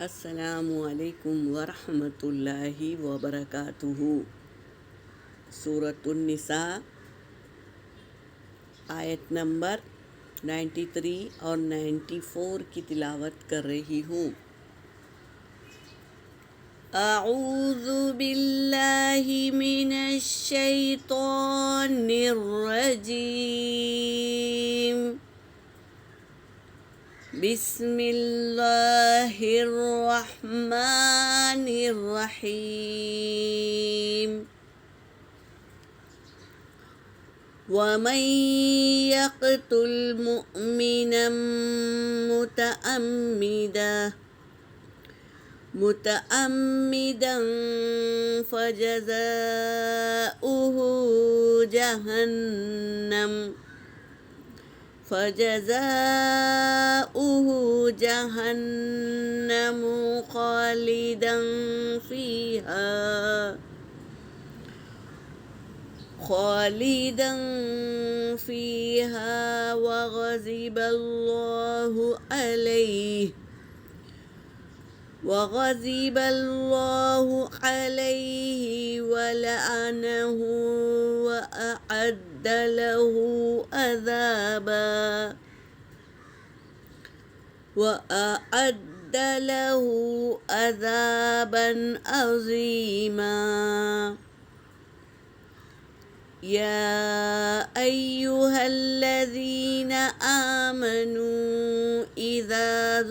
السلام علیکم ورحمۃ اللہ وبرکاتہ۔ سورۃ النساء آیت نمبر 93 اور 94 کی تلاوت کر رہی ہوں۔ اعوذ باللہ من الشیطان الرجیم، بسم اللہ الرحمن الرحیم۔ ومن يقتل مؤمنا متعمدا فجزاؤه جهنم خالدا فيها وغضب الله عليه ولعنه وأعد له عذابا عظيما۔ يا أيها الذين آمنوا إذا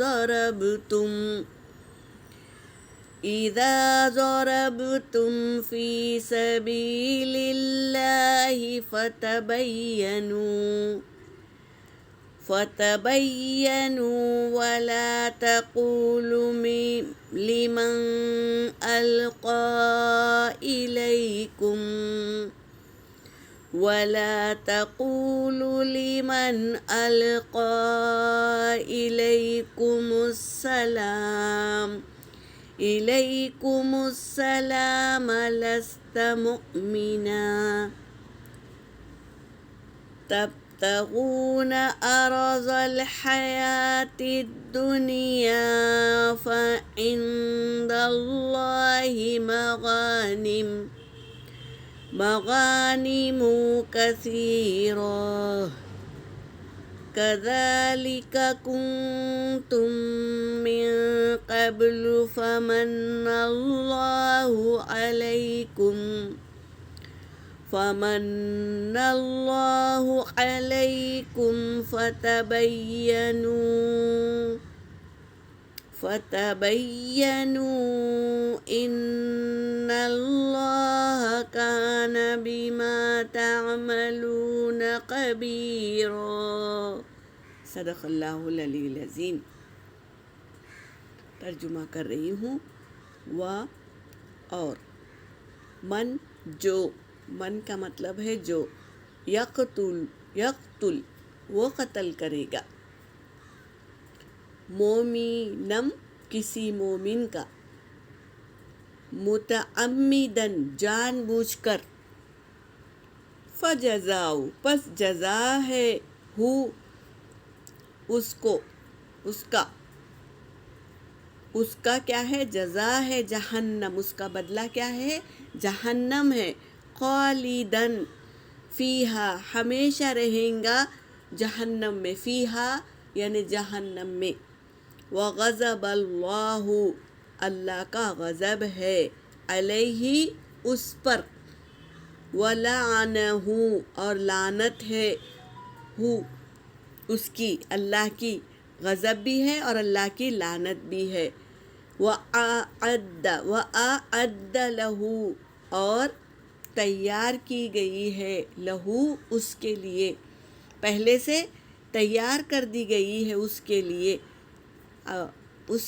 ضربتم في سبيل الله فتبينوا ولا تقولوا لمن ألقى إليكم السلام لست مؤمنا تبتغون عرض الحياة الدنيا فعند الله مغانم كثيرة كذلك كنتم من قبل فمن الله عليكم فتبينوا إن الله كان بما تعملون خبيرا۔ صدق اللہ العلی العظیم۔ ترجمہ کر رہی ہوں۔ اور من جو، من کا مطلب ہے جو، یقتل وہ قتل کرے گا، مومنم کسی مومن کا، متعمدن جان بوجھ کر، فجزاؤ پس جزا ہے، ہو اس کا کیا ہے، جزا ہے جہنم، اس کا بدلہ کیا ہے، جہنم ہے، خالدن فیہا ہمیشہ رہیں گا جہنم میں، فیہا یعنی جہنم میں، وغضب اللہ اللہ کا غضب ہے، علیہ اس پر، ولعنہ اور لعنت ہے، اس کی اللہ کی غضب بھی ہے اور اللہ کی لعنت بھی ہے، وَأَعَدَّ لَهُ اور تیار کی گئی ہے، لہو اس کے لیے، پہلے سے تیار کر دی گئی ہے اس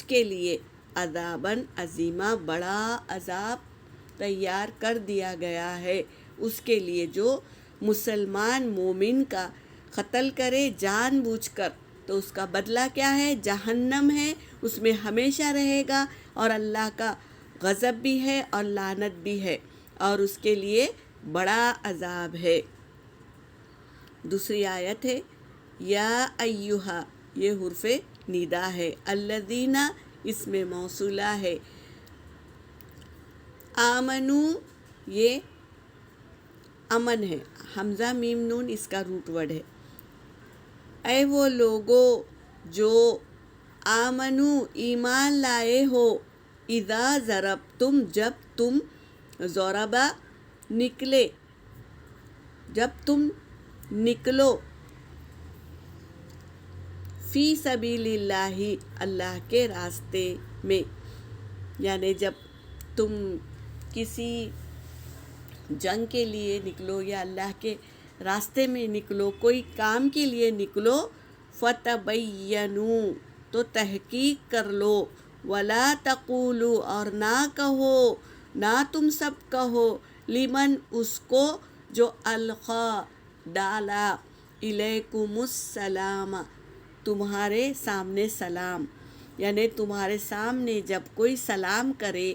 کے لیے عذاباً عظیما بڑا عذاب تیار کر دیا گیا ہے اس کے لیے جو مسلمان مومن کا قتل کرے جان بوجھ کر، تو اس کا بدلہ کیا ہے، جہنم ہے، اس میں ہمیشہ رہے گا، اور اللہ کا غضب بھی ہے اور لعنت بھی ہے، اور اس کے لیے بڑا عذاب ہے۔ دوسری آیت ہے یا ایہا، یہ حرف ندا ہے، الذین اس میں موصولہ ہے. آمنو یہ امن ہے، حمزہ میم نون اس کا روٹ ورڈ ہے. اے وہ لوگو جو آمنو ایمان لائے ہو، اذا ضربتم جب تم، ضربا نکلے، جب تم نکلو، فی سبیل اللہ اللہ کے راستے میں، یعنی جب تم کسی جنگ کے لیے نکلو یا اللہ کے راستے میں نکلو، کوئی کام کے لیے نکلو، فتبینوا تو تحقیق کر لو، ولا تقولوا اور نہ کہو، نہ تم سب کہو، لمن اس کو جو القا ڈالا، الیکم السلام تمہارے سامنے سلام، یعنی تمہارے سامنے جب کوئی سلام کرے،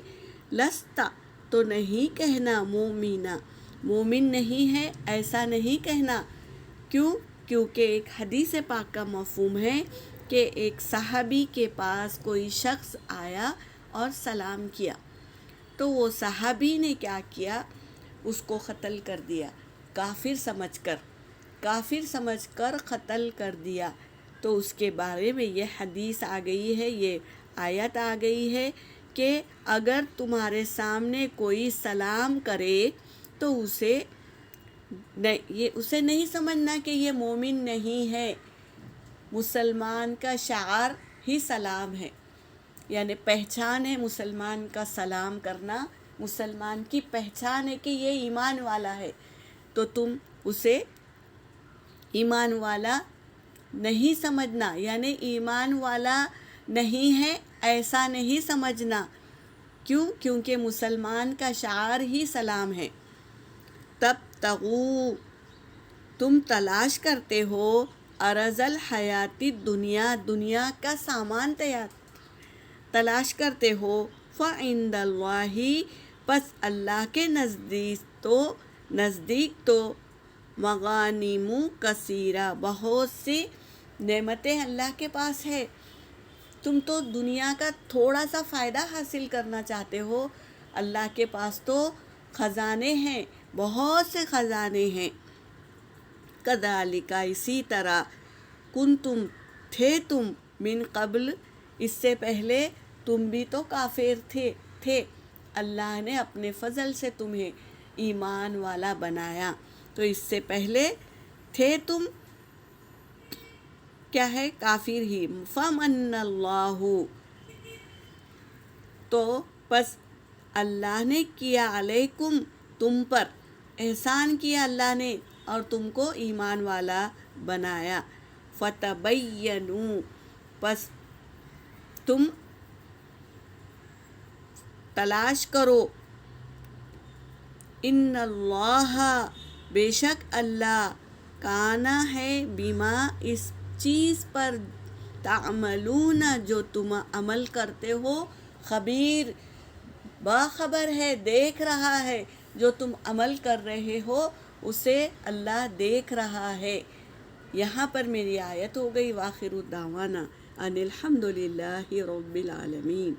لستا تو نہیں کہنا مومنا مومن نہیں ہے، ایسا نہیں کہنا. کیوں؟ کیونکہ ایک حدیث پاک کا مفہوم ہے کہ ایک صحابی کے پاس کوئی شخص آیا اور سلام کیا، تو وہ صحابی نے کیا کیا، اس کو قتل کر دیا، کافر سمجھ کر قتل کر دیا. تو اس کے بارے میں یہ حدیث آ گئی ہے، یہ آیت آ گئی ہے کہ اگر تمہارے سامنے کوئی سلام کرے تو اسے نہیں سمجھنا کہ یہ مومن نہیں ہے. مسلمان کا شعار ہی سلام ہے، یعنی پہچان ہے مسلمان کا سلام کرنا، مسلمان کی پہچان ہے کہ یہ ایمان والا ہے. تو تم اسے ایمان والا نہیں سمجھنا، یعنی ایمان والا نہیں ہے ایسا نہیں سمجھنا. کیوں؟ کیونکہ مسلمان کا شعار ہی سلام ہے. تب تغو تم تلاش کرتے ہو، عرض الحیاتی دنیا کا سامان تلاش کرتے ہو، فعند اللہ پس اللہ کے نزدیک تو مغانم کثیرہ بہت سی نعمتیں اللہ کے پاس ہے. تم تو دنیا کا تھوڑا سا فائدہ حاصل کرنا چاہتے ہو، اللہ کے پاس تو خزانے ہیں، بہت سے خزانے ہیں. کذالک اسی طرح، کنتم تھے تم، من قبل اس سے پہلے تم بھی تو کافر تھے، اللہ نے اپنے فضل سے تمہیں ایمان والا بنایا. تو اس سے پہلے تھے تم کیا ہے، کافر ہی. فمن اللہ تو پس اللہ نے کیا، علیکم تم پر احسان کیا اللہ نے اور تم کو ایمان والا بنایا. فتبینوا پس تم تلاش کرو، ان اللہ بے شک اللہ، کانا ہے، بما اس چیز پر، تعملون جو تم عمل کرتے ہو، خبیر باخبر ہے، دیکھ رہا ہے، جو تم عمل کر رہے ہو اسے اللہ دیکھ رہا ہے. یہاں پر میری آیت ہو گئی. وآخر دعوانا ان الحمد للہ رب العالمین.